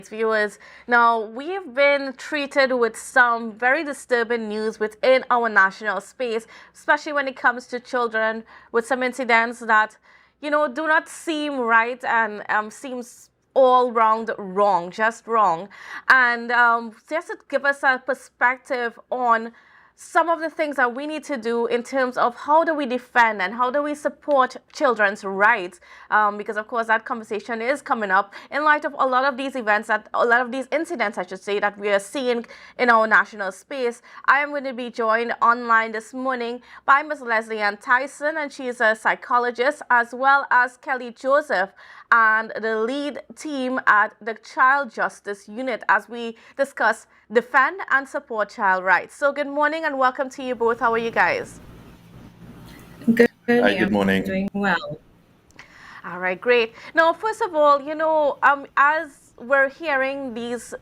Rights viewers. Now, we've been treated with some very disturbing news within our national space, especially when it comes to children, with some incidents that, do not seem right and seems all round wrong, just wrong. And just to give us a perspective on some of the things that we need to do in terms of how do we defend and how do we support children's rights, because of course that conversation is coming up in light of a lot of these events, that a lot of these incidents I should say, that we are seeing in our national space. I am going to be joined online this morning by Ms. Leslie Ann Tyson, and she is a psychologist, as well as Kelly Joseph and the lead team at the Child Justice Unit, as we discuss defend and support child rights. So good morning and welcome to you both. How are you guys? Good. Hi, Yeah, good I'm morning. doing well. All right, great. Now, first of all, as we're hearing these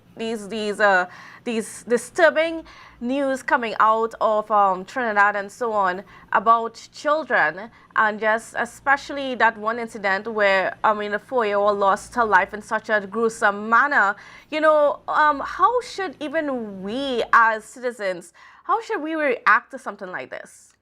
disturbing news coming out of Trinidad and so on about children, and just especially that one incident where a 4-year-old lost her life in such a gruesome manner. How should even we as citizens, how should we react to something like this?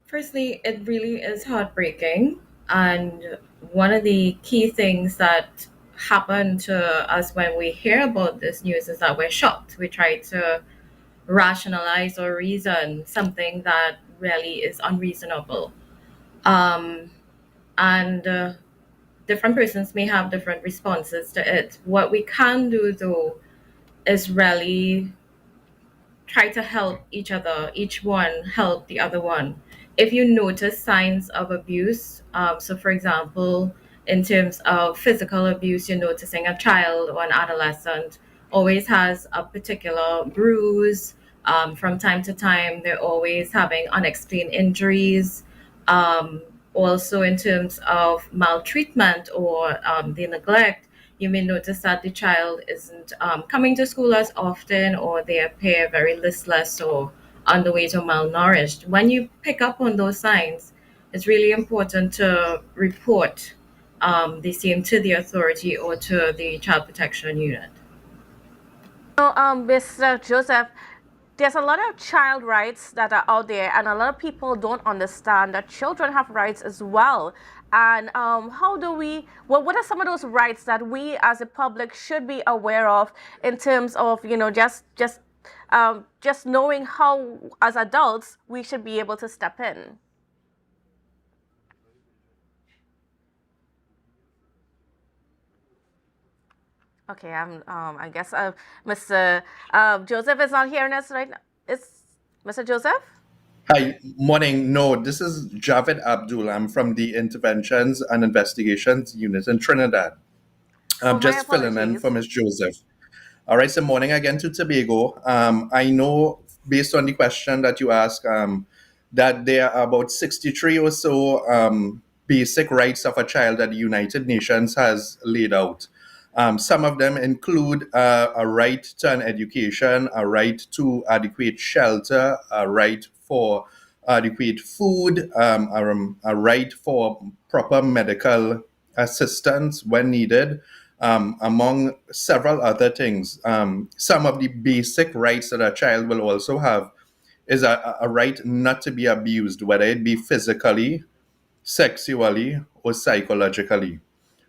Firstly, it really is heartbreaking. And one of the key things that happen to us when we hear about this news is that we're shocked. We try to rationalize or reason something that really is unreasonable. Um, and different persons may have different responses to it. What we can do, though, is really try to help each other, each one help the other one. If you notice signs of abuse, so for example, in terms of physical abuse, you're noticing a child or an adolescent always has a particular bruise. From time to time, they're always having unexplained injuries. Um, Also, in terms of maltreatment or the neglect, you may notice that the child isn't coming to school as often, or they appear very listless or underweight or malnourished. When you pick up on those signs, it's really important to report the same to the authority or to the child protection unit. Mr. Joseph, there's a lot of child rights that are out there, and a lot of people don't understand that children have rights as well. And how do we? What are some of those rights that we, as a public, should be aware of in terms of just knowing how, as adults, we should be able to step in. Okay, I guess Mr. Joseph is not hearing us right now. Is Mr. Joseph? Hi, morning. No, this is Javed Abdool. I'm from the Interventions and Investigations Unit in Trinidad. Oh, I'm my just filling in for apologies. Miss Joseph. All right, so morning again to Tobago. I know based on the question that you asked, that there are about 63 or so basic rights of a child that the United Nations has laid out. Some of them include a right to an education, a right to adequate shelter, a right for adequate food, a right for proper medical assistance when needed, among several other things. Some of the basic rights that a child will also have is a right not to be abused, whether it be physically, sexually, or psychologically.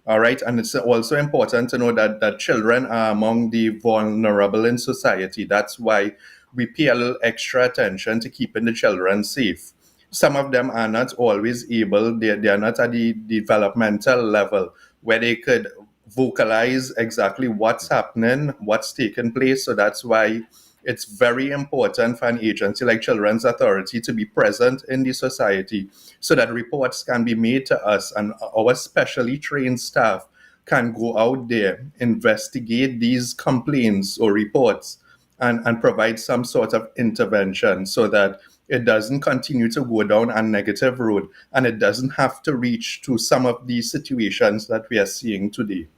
All right. And it's also important to know that children are among the vulnerable in society. That's why we pay a little extra attention to keeping the children safe. Some of them are not always able, they are not at the developmental level where they could vocalize exactly what's happening, what's taking place. So that's why it's very important for an agency like Children's Authority to be present in the society so that reports can be made to us, and our specially trained staff can go out there, investigate these complaints or reports, and provide some sort of intervention so that it doesn't continue to go down a negative road and it doesn't have to reach to some of these situations that we are seeing today.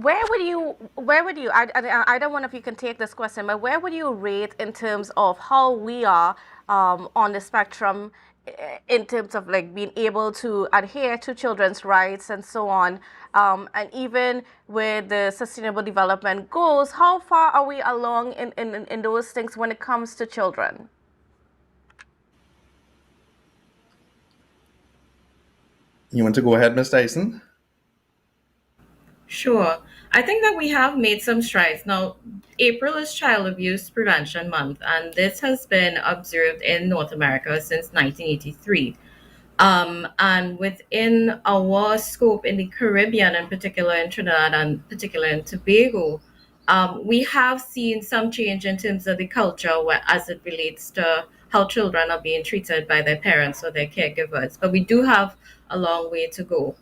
Either one of you can take this question, but where would you rate in terms of how we are on the spectrum in terms of like being able to adhere to children's rights and so on, and even with the sustainable development goals, how far are we along in those things when it comes to children? You want to go ahead, Miss Tyson? Sure. I think that we have made some strides. Now, April is Child Abuse Prevention Month, and this has been observed in North America since 1983. And within our scope in the Caribbean, in particular in Trinidad and particular in Tobago, we have seen some change in terms of the culture as it relates to how children are being treated by their parents or their caregivers. But we do have a long way to go.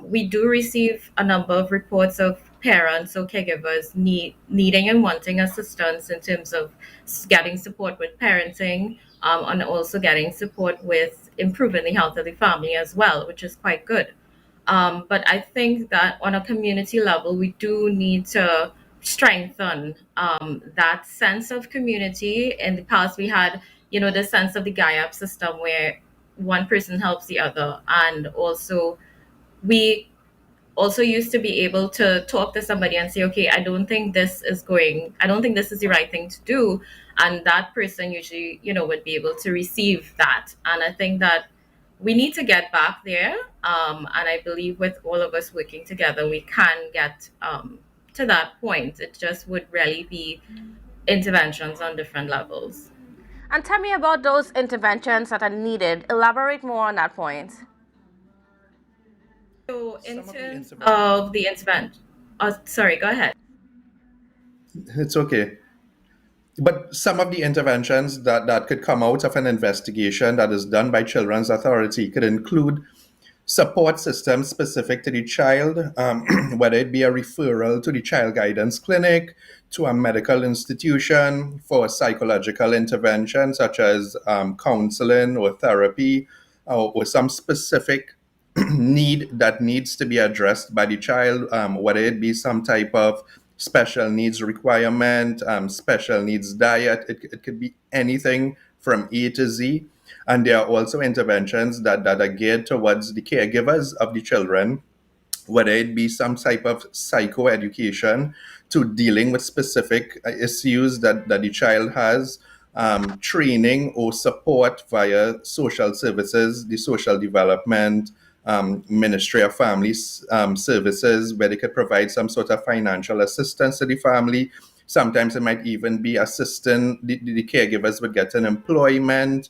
We do receive a number of reports of parents or caregivers needing and wanting assistance in terms of getting support with parenting, and also getting support with improving the health of the family as well, which is quite good. But I think that on a community level, we do need to strengthen that sense of community. In the past, we had, the sense of the GAIAP system where one person helps the other, and also we also used to be able to talk to somebody and say, okay, I don't think this is the right thing to do. And that person usually, would be able to receive that. And I think that we need to get back there. And I believe with all of us working together, we can get to that point. It just would really be interventions on different levels. And tell me about those interventions that are needed. Elaborate more on that point. So, in Some of the terms interventions. of the intervention, oh, sorry, go ahead. It's okay. But some of the interventions that could come out of an investigation that is done by Children's Authority could include support systems specific to the child, whether it be a referral to the child guidance clinic, to a medical institution for psychological intervention, such as counseling or therapy, or some specific need that needs to be addressed by the child, whether it be some type of special needs requirement, special needs diet. It could be anything from A to Z. And there are also interventions that are geared towards the caregivers of the children, whether it be some type of psychoeducation to dealing with specific issues that the child has, training or support via social services, the social development, Ministry of Family Services, where they could provide some sort of financial assistance to the family. Sometimes it might even be assisting the caregivers with getting employment,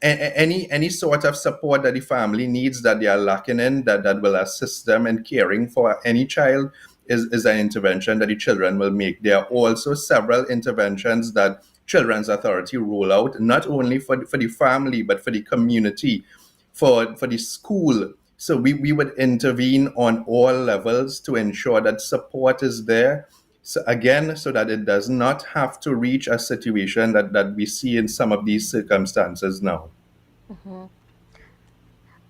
any sort of support that the family needs that they are lacking in, that will assist them in caring for any child, is an intervention that the children will make. There are also several interventions that Children's Authority roll out, not only for the family, but for the community, for the school. So we would intervene on all levels to ensure that support is there. So again, so that it does not have to reach a situation that we see in some of these circumstances now.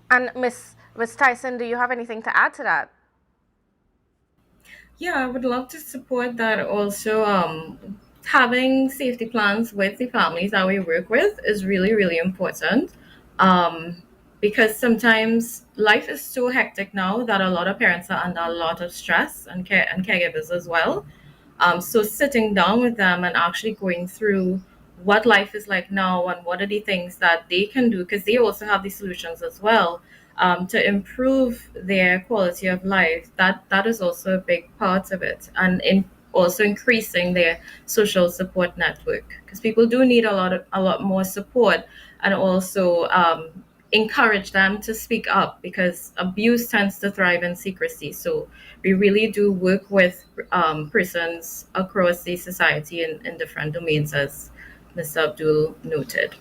And Miss Tyson, do you have anything to add to that? Yeah, I would love to support that also. Having safety plans with the families that we work with is really, really important. Um, because sometimes life is so hectic now that a lot of parents are under a lot of stress and caregivers as well. So sitting down with them and actually going through what life is like now and what are the things that they can do, because they also have the solutions as well, to improve their quality of life. That is also a big part of it, and in also increasing their social support network, because people do need a lot more support, and also encourage them to speak up, because abuse tends to thrive in secrecy. So we really do work with persons across the society in different domains, as Mr. Abdul noted.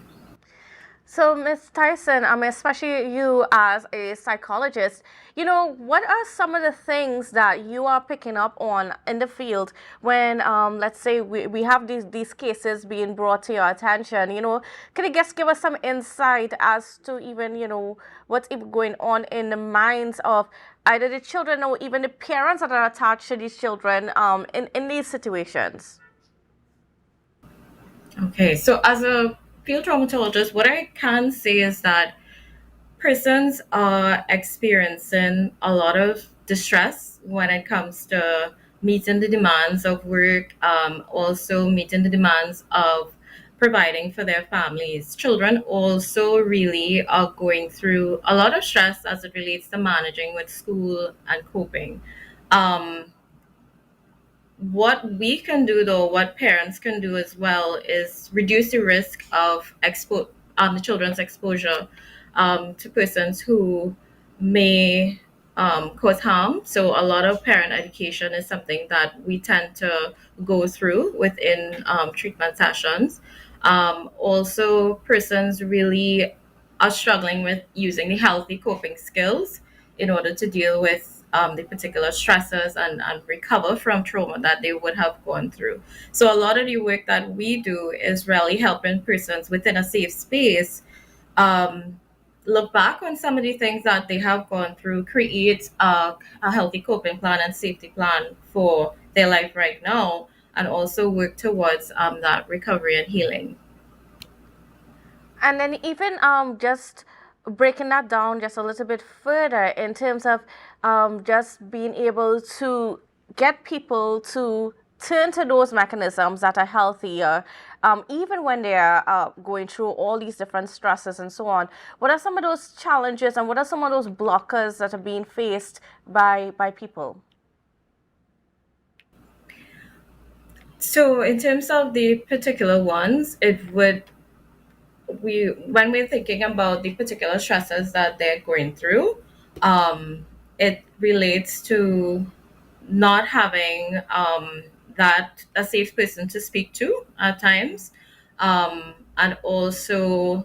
So, Miss Tyson, especially you as a psychologist, what are some of the things that you are picking up on in the field when, let's say, we have these cases being brought to your attention? Can you just give us some insight as to even, what's even going on in the minds of either the children or even the parents that are attached to these children in these situations? Okay, so as a field traumatologist, what I can say is that persons are experiencing a lot of distress when it comes to meeting the demands of work, also meeting the demands of providing for their families. Children also really are going through a lot of stress as it relates to managing with school and coping. Um, what we can do, though, what parents can do as well, is reduce the risk of the children's exposure to persons who may cause harm. So a lot of parent education is something that we tend to go through within treatment sessions. Also, persons really are struggling with using the healthy coping skills in order to deal with the particular stresses and recover from trauma that they would have gone through. So, a lot of the work that we do is really helping persons within a safe space um, look back on some of the things that they have gone through, create a healthy coping plan and safety plan for their life right now, and also work towards that recovery and healing. And then even just breaking that down just a little bit further in terms of just being able to get people to turn to those mechanisms that are healthier, even when they are going through all these different stresses and so on. What are some of those challenges and what are some of those blockers that are being faced by people? So, in terms of the particular ones, it would we when we're thinking about the particular stresses that they're going through, um, it relates to not having that a safe person to speak to at times, and also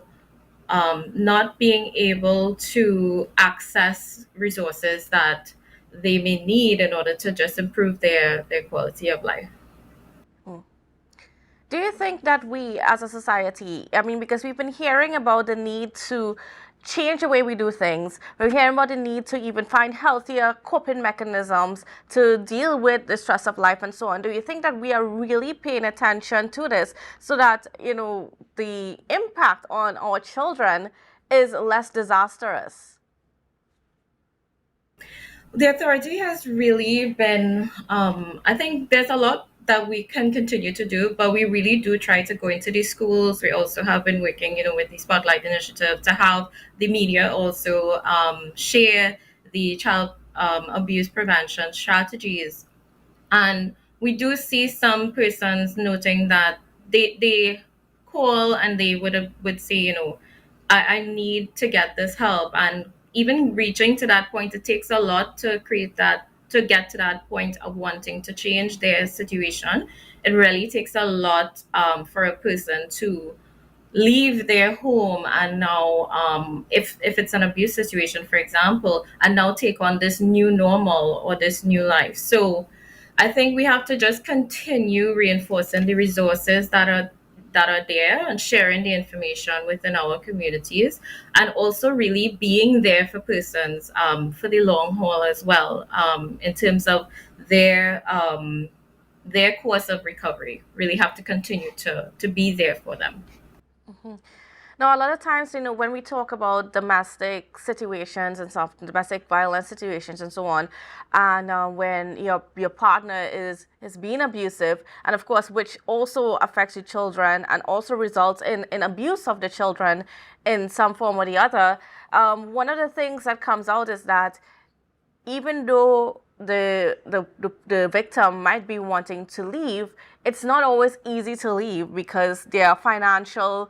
not being able to access resources that they may need in order to just improve their quality of life. Mm. Do you think that we as a society, I mean, because we've been hearing about the need to change the way we do things, we're hearing about the need to even find healthier coping mechanisms to deal with the stress of life and so on. Do you think that we are really paying attention to this so that, the impact on our children is less disastrous? The authority has really been, I think there's a lot that we can continue to do, but we really do try to go into these schools. We also have been working, with the Spotlight Initiative to have the media also share the child abuse prevention strategies. And we do see some persons noting that they call and they would say, I need to get this help. And even reaching to that point, it takes a lot to create that, to get to that point of wanting to change their situation. It really takes a lot for a person to leave their home and now, if it's an abuse situation, for example, and now take on this new normal or this new life. So I think we have to just continue reinforcing the resources that are there and sharing the information within our communities, and also really being there for persons for the long haul as well, in terms of their um, their course of recovery. Really have to continue to be there for them. Mhm. Now, a lot of times, when we talk about domestic situations and stuff, domestic violence situations and so on, and when your partner is being abusive, and of course, which also affects your children and also results in abuse of the children in some form or the other, one of the things that comes out is that even though the victim might be wanting to leave, it's not always easy to leave because there are financial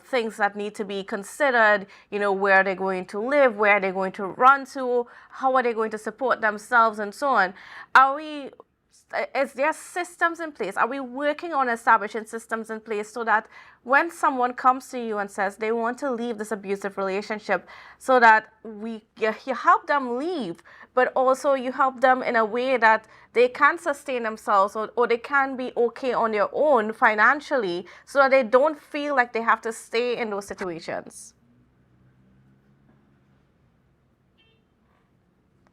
things that need to be considered. Where they're going to live, where they're going to run to, how are they going to support themselves, and so on. Are we is there systems in place? Are we working on establishing systems in place so that when someone comes to you and says they want to leave this abusive relationship, so that you help them leave, but also you help them in a way that they can sustain themselves, or they can be okay on their own financially, so that they don't feel like they have to stay in those situations?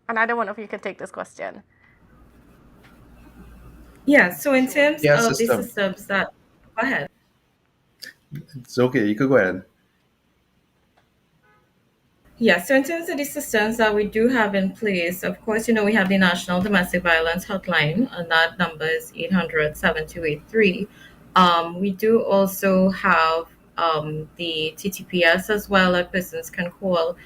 And I don't know if you can take this question. Yeah, so in terms Yeah, of the system. systems that, go ahead. It's okay. You could go ahead. Yeah, so in terms of the systems that we do have in place, of course, we have the National Domestic Violence Hotline, and that number is 800-7283. We do also have the TTPS as well that persons can call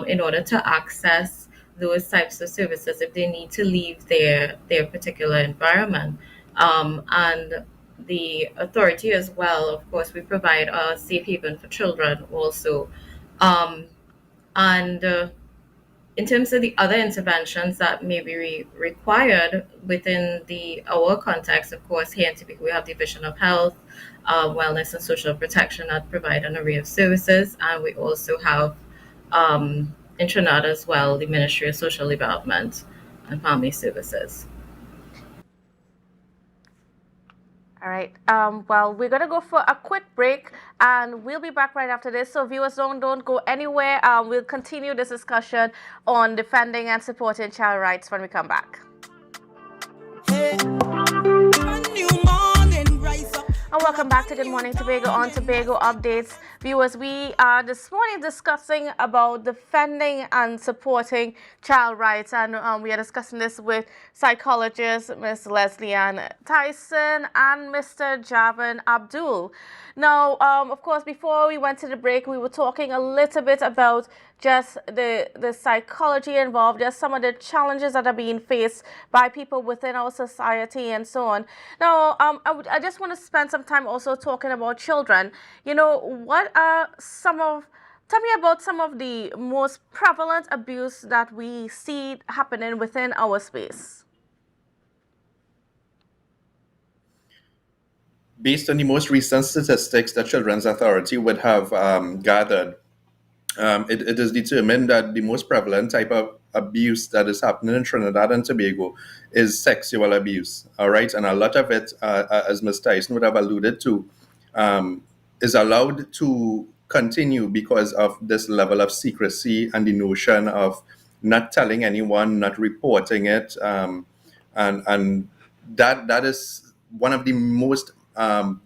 in order to access those types of services if they need to leave their particular environment. And the authority as well, of course, we provide a safe haven for children also. Um, and in terms of the other interventions that may be required within the our context, of course, here in Tobago, we have the Division of Health, Wellness and Social Protection that provide an array of services, and we also have in Trinidad as well the Ministry of Social Development and Family Services. All right. Well, we're gonna go for a quick break, and we'll be back right after this. So viewers, don't go anywhere. We'll continue this discussion on defending and supporting child rights when we come back. And welcome back to Good Morning Tobago on Tobago Updates. Viewers, we are this morning discussing about defending and supporting child rights, and we are discussing this with psychologists Ms. Leslie Ann Tyson and Mr. Javed Abdool. Now, of course, before we went to the break, we were talking a little bit about just the psychology involved, just some of the challenges that are being faced by people within our society and so on. Now, I just want to spend some time also talking about children. What are tell me about some of the most prevalent abuse that we see happening within our space. Based on the most recent statistics that Children's Authority would have gathered, it is determined that the most prevalent type of abuse that is happening in Trinidad and Tobago is sexual abuse. All right, and a lot of it, as Ms. Tyson would have alluded to, is allowed to continue because of this level of secrecy and the notion of not telling anyone, not reporting it, and that is one of the most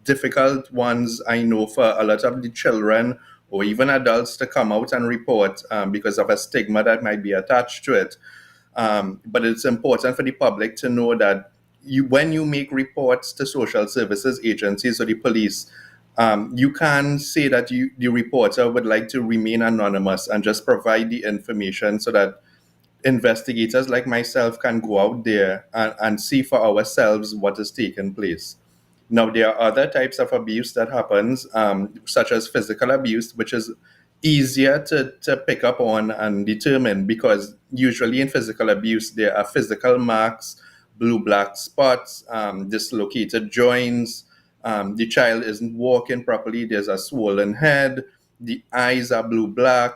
difficult ones I know for a lot of the children or even adults to come out and report because of a stigma that might be attached to it. But it's important for the public to know that when you make reports to social services agencies or the police, you can say that the reporter would like to remain anonymous and just provide the information so that investigators like myself can go out there and see for ourselves what is taking place. Now, there are other types of abuse that happens, such as physical abuse, which is easier to pick up on and determine because usually in physical abuse, there are physical marks, blue-black spots, dislocated joints, the child isn't walking properly, there's a swollen head, the eyes are blue-black,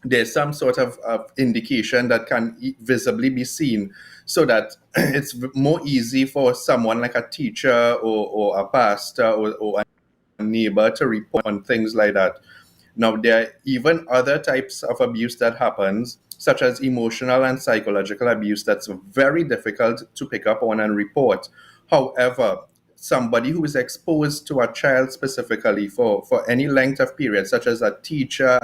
there's some sort of indication that can visibly be seen so that it's more easy for someone like a teacher or a pastor or a neighbor to report on things like that. Now, there are even other types of abuse that happens, such as emotional and psychological abuse, that's very difficult to pick up on and report. However, somebody who is exposed to a child specifically for any length of period, such as a teacher,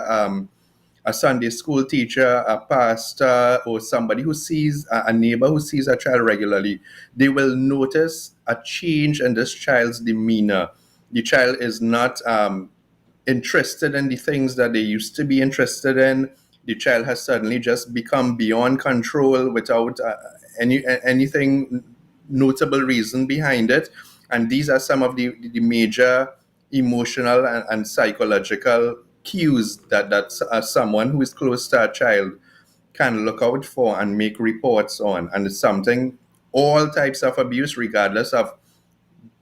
a Sunday school teacher, a pastor, or somebody who sees a neighbor who sees a child regularly, they will notice a change in this child's demeanor. The child is not interested in the things that they used to be interested in. The child has suddenly just become beyond control without anything notable reason behind it. And these are some of the major emotional and psychological cues that someone who is close to a child can look out for and make reports on. And it's something, all types of abuse, regardless of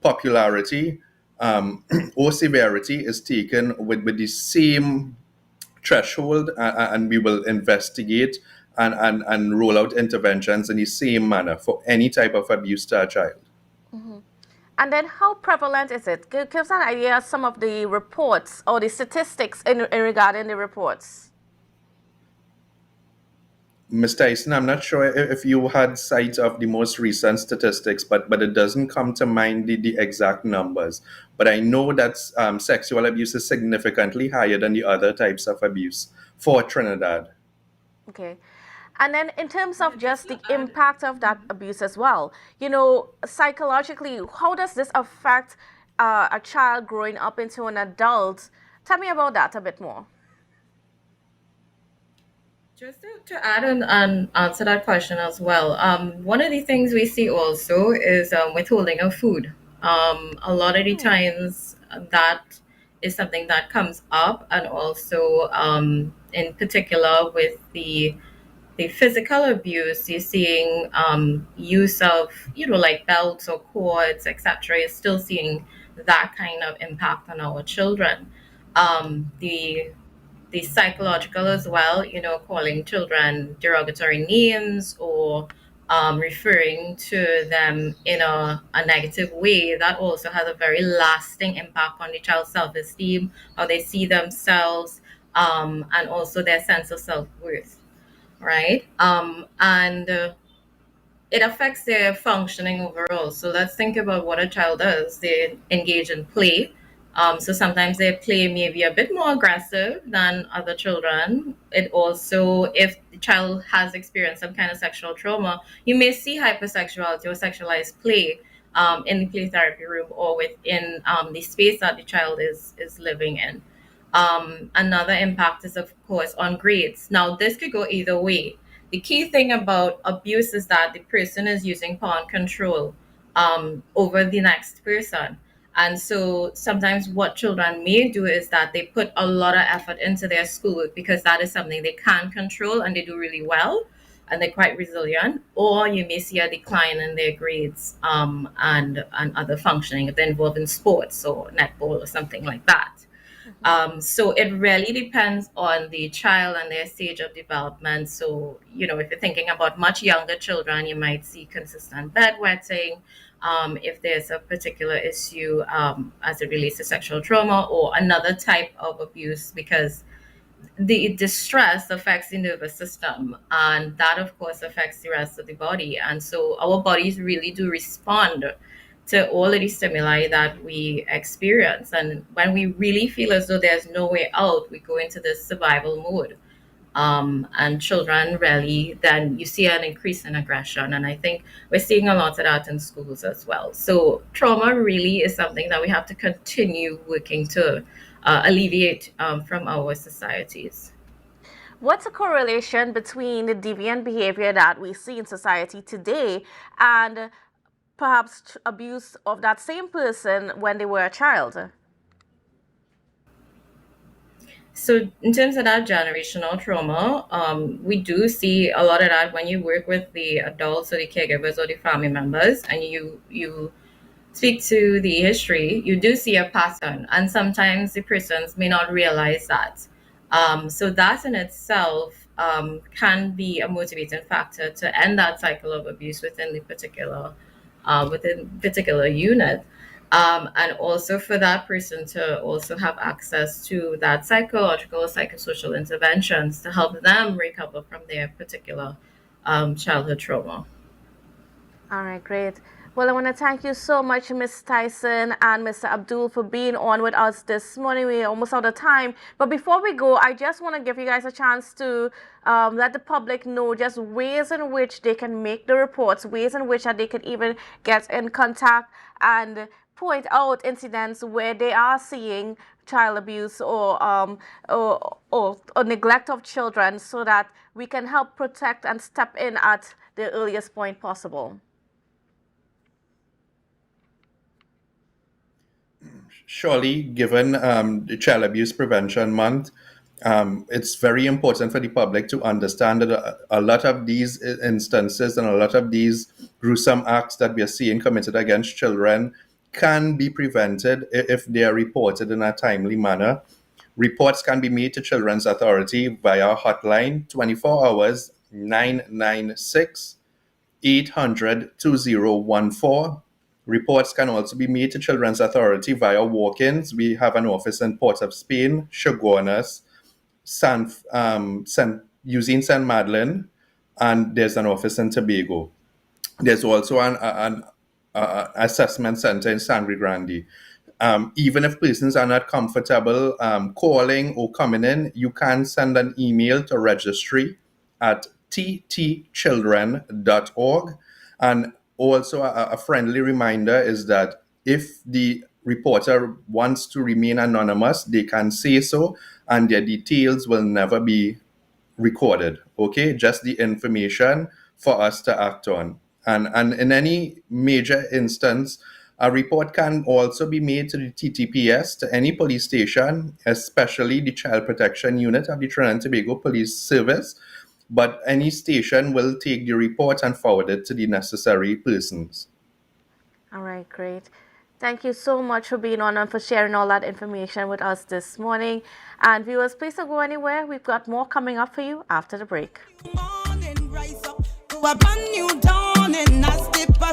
popularity or severity, is taken with the same threshold, and we will investigate and roll out interventions in the same manner for any type of abuse to a child. Mm-hmm. And then how prevalent is it? Give us an idea of some of the reports or the statistics in regarding the reports. Ms. Tyson, I'm not sure if you had sight of the most recent statistics, but it doesn't come to mind the exact numbers. But I know that sexual abuse is significantly higher than the other types of abuse for Trinidad. Okay. And then, in terms Yeah, of just just to the add. impact of that abuse as well, psychologically, how does this affect a child growing up into an adult? Tell me about that a bit more. Just to add and answer that question as well, one of the things we see also is withholding of food. A lot of the Hmm. times that is something that comes up, and also in particular with the physical abuse, you're seeing use of like belts or cords, etc. You're still seeing that kind of impact on our children. The psychological as well, calling children derogatory names or referring to them in a negative way, that also has a very lasting impact on the child's self-esteem, how they see themselves, and also their sense of self-worth, right? And it affects their functioning overall. So let's think about what a child does. They engage in play. So sometimes their play may be a bit more aggressive than other children. It also, if the child has experienced some kind of sexual trauma, you may see hypersexuality or sexualized play in the play therapy room or within the space that the child is living in. Another impact is, of course, on grades. Now, this could go either way. The key thing about abuse is that the person is using power and control over the next person. And so sometimes what children may do is that they put a lot of effort into their schoolwork because that is something they can control and they do really well and they're quite resilient. Or you may see a decline in their grades and other functioning if they're involved in sports or netball or something like that. Mhm. So it really depends on the child and their stage of development. So, if you're thinking about much younger children, you might see consistent bedwetting. If there's a particular issue as it relates to sexual trauma or another type of abuse, because the distress affects the nervous system, and that of course affects the rest of the body. And so our bodies really do respond to all of the stimuli that we experience, and when we really feel as though there's no way out, we go into this survival mode. And children really, then you see an increase in aggression, and I think we're seeing a lot of that in schools as well. So trauma really is something that we have to continue working to alleviate from our societies. What's a correlation between the deviant behavior that we see in society today and perhaps abuse of that same person when they were a child? So in terms of that generational trauma, we do see a lot of that when you work with the adults or the caregivers or the family members, and you speak to the history. You do see a pattern, and sometimes the persons may not realize that. So that in itself can be a motivating factor to end that cycle of abuse within the particular unit. And also for that person to also have access to that psychological or psychosocial interventions to help them recover from their particular childhood trauma. All right, great. Well, I want to thank you so much, Miss Tyson and Mr. Abdul, for being on with us this morning. We're almost out of time. But before we go, I just want to give you guys a chance to let the public know just ways in which they can make the reports, ways in which that they can even get in contact and point out incidents where they are seeing child abuse or neglect of children so that we can help protect and step in at the earliest point possible. Surely, given the Child Abuse Prevention Month, it's very important for the public to understand that a lot of these instances and a lot of these gruesome acts that we are seeing committed against children can be prevented if they are reported in a timely manner. Reports can be made to Children's Authority via hotline 24 hours 996 800 2014. Reports can also be made to Children's Authority via walk-ins. We have an office in Port of Spain, Chaguanas, using San Madeline, and there's an office in Tobago. There's also an assessment center in Sangre Grande. Even if persons are not comfortable calling or coming in, you can send an email to registry at ttchildren.org. And also, a friendly reminder is that if the reporter wants to remain anonymous, they can say so, and their details will never be recorded. Okay, just the information for us to act on. And in any major instance, a report can also be made to the TTPS, to any police station, especially the Child Protection Unit of the Trinidad and Tobago Police Service. But any station will take the report and forward it to the necessary persons. All right, great. Thank you so much for being on and for sharing all that information with us this morning. And viewers, please don't go anywhere. We've got more coming up for you after the break. Morning, rise up to a brand new dawn, and I step